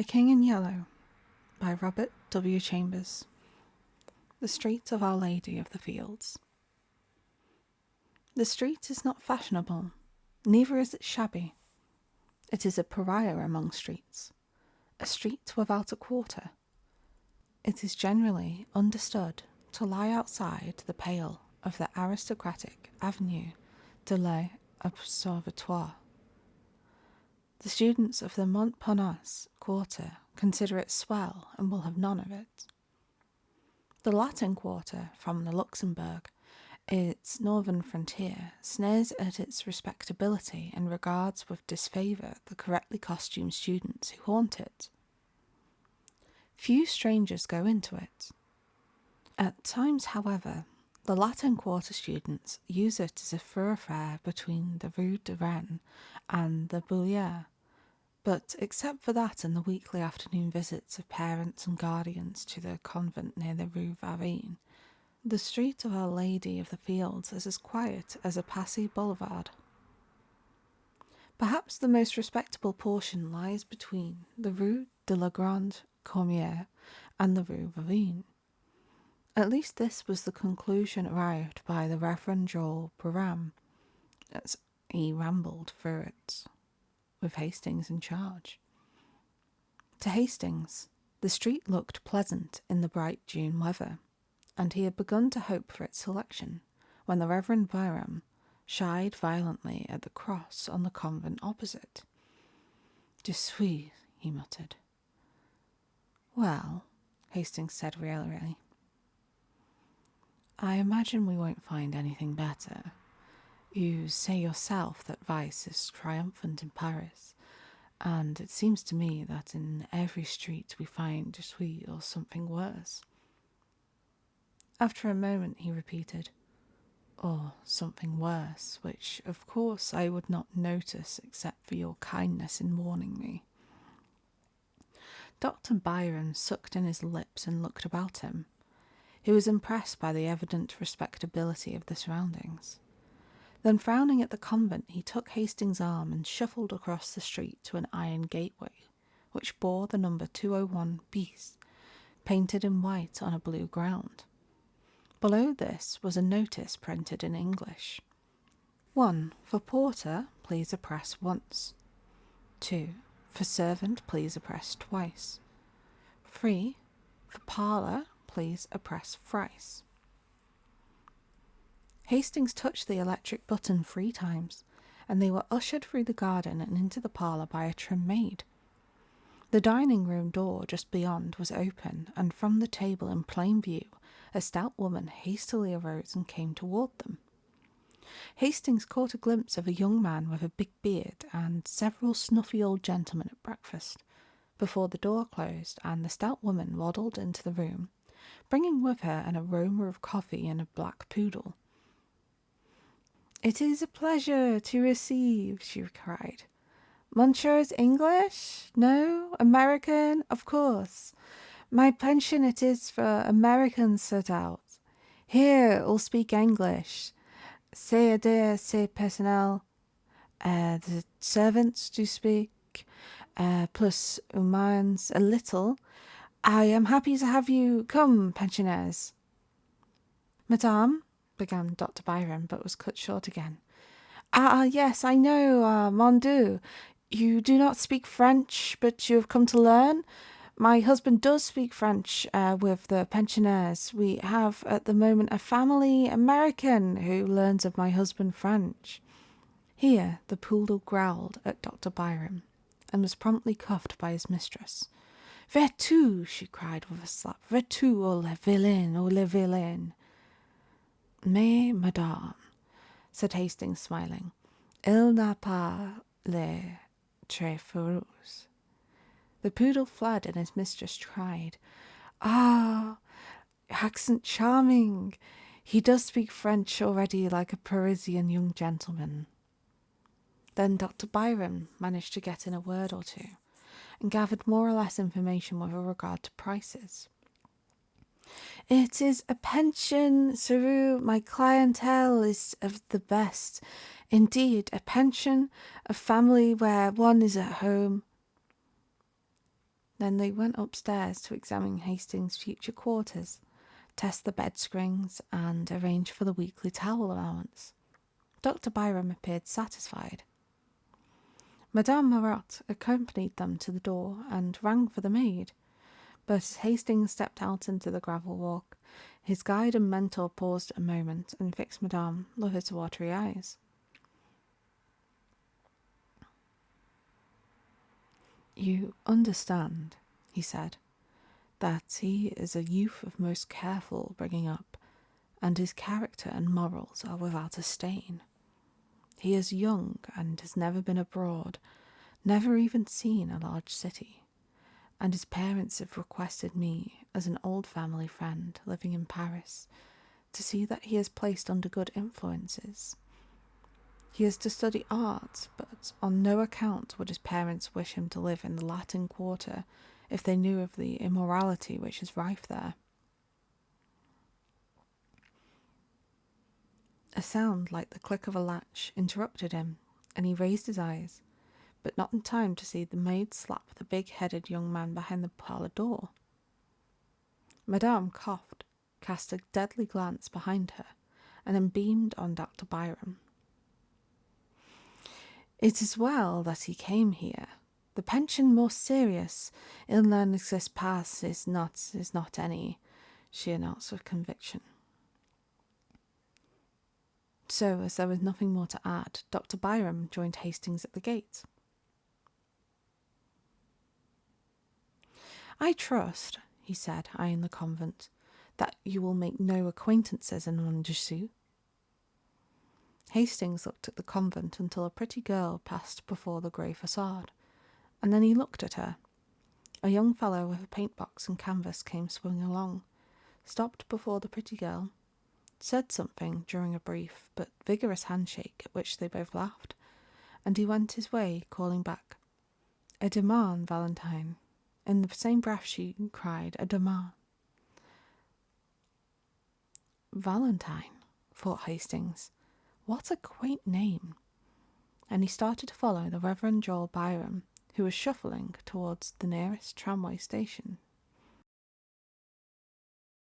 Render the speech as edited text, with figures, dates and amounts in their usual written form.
The King in Yellow by Robert W. Chambers. The Street of Our Lady of the Fields. The street is not fashionable, neither is it shabby. It is a pariah among streets, a street without a quarter. It is generally understood to lie outside the pale of the aristocratic Avenue de l'Observatoire. The students of the Montparnasse quarter consider it swell and will have none of it. The Latin quarter from the Luxembourg, its northern frontier, sneers at its respectability and regards with disfavour the correctly costumed students who haunt it. Few strangers go into it. At times, however, the Latin Quarter students use it as a thoroughfare between the Rue de Rennes and the Bullier, but except for that and the weekly afternoon visits of parents and guardians to the convent near the Rue Varine, the street of Our Lady of the Fields is as quiet as a Passy boulevard. Perhaps the most respectable portion lies between the Rue de la Grande Cormière and the Rue Varine. At least this was the conclusion arrived by the Reverend Joel Barham as he rambled through it, with Hastings in charge. To Hastings, the street looked pleasant in the bright June weather, and he had begun to hope for its selection, when the Reverend Barham shied violently at the cross on the convent opposite. "Je suis," he muttered. "Well," Hastings said wearily, "I imagine we won't find anything better. You say yourself that vice is triumphant in Paris, and it seems to me that in every street we find Je suis or something worse." After a moment he repeated, "Or something worse, which of course I would not notice except for your kindness in warning me." Dr. Byron sucked in his lips and looked about him. He was impressed by the evident respectability of the surroundings. Then, frowning at the convent, he took Hastings' arm and shuffled across the street to an iron gateway, which bore the number 201 bis, painted in white on a blue ground. Below this was a notice printed in English. 1. For porter, please press once. 2. For servant, please press twice. 3. For parlour, please press thrice. Hastings touched the electric button 3 times, and they were ushered through the garden and into the parlour by a trim maid. The dining-room door just beyond was open, and from the table in plain view, a stout woman hastily arose and came toward them. Hastings caught a glimpse of a young man with a big beard and several snuffy old gentlemen at breakfast, before the door closed and the stout woman waddled into the room, bringing with her an aroma of coffee and a black poodle. "It is a pleasure to receive," she cried. "Monsieur's English? No? American? Of course. My pension it is for Americans set out. Here all speak English. C'est-à-dire c'est personnel. The servants do speak, plus humans a little. I am happy to have you come, pensionnaires." "Madame," began Dr. Byron, but was cut short again. Yes, I know, mon Dieu. You do not speak French, but you have come to learn. My husband does speak French with the pensionnaires. We have at the moment a family American who learns of my husband French." Here the poodle growled at Dr. Byron, and was promptly cuffed by his mistress. "Vas-tu?" she cried with a slap. "Vas-tu, oh le vilain, oh le vilain." "Mais, madame," said Hastings, smiling, "il n'a pas l'air très féroce." The poodle fled, and his mistress cried, "Ah, accent charming! He does speak French already like a Parisian young gentleman." Then Dr. Byron managed to get in a word or two, and gathered more or less information with regard to prices. "It is a pension, sir. My clientele is of the best. Indeed, a pension, a family where one is at home." Then they went upstairs to examine Hastings' future quarters, test the bed springs, and arrange for the weekly towel allowance. Dr. Byram appeared satisfied. Madame Marotte accompanied them to the door and rang for the maid, but as Hastings stepped out into the gravel walk, his guide and mentor paused a moment and fixed Madame with his watery eyes. "You understand," he said, "that he is a youth of most careful bringing up, and his character and morals are without a stain. He is young and has never been abroad, never even seen a large city, and his parents have requested me, as an old family friend living in Paris, to see that he is placed under good influences. He is to study art, but on no account would his parents wish him to live in the Latin Quarter if they knew of the immorality which is rife there." A sound like the click of a latch interrupted him, and he raised his eyes, but not in time to see the maid slap the big-headed young man behind the parlour door. Madame coughed, cast a deadly glance behind her, and then beamed on Dr. Byram. "It is well that he came here. The pension more serious, il n'en existe pas, is not any," she announced with conviction. So, as there was nothing more to add, Dr. Byram joined Hastings at the gate. "I trust," he said, eyeing the convent, "that you will make no acquaintances in Montjuicy." Hastings looked at the convent until a pretty girl passed before the grey facade, and then he looked at her. A young fellow with a paint-box and canvas came swinging along, stopped before the pretty girl, said something during a brief but vigorous handshake at which they both laughed, and he went his way, calling back, "A demain, Valentine." In the same breath she cried, "A demain." "Valentine," thought Hastings. "What a quaint name." And he started to follow the Reverend Joel Byram, who was shuffling towards the nearest tramway station.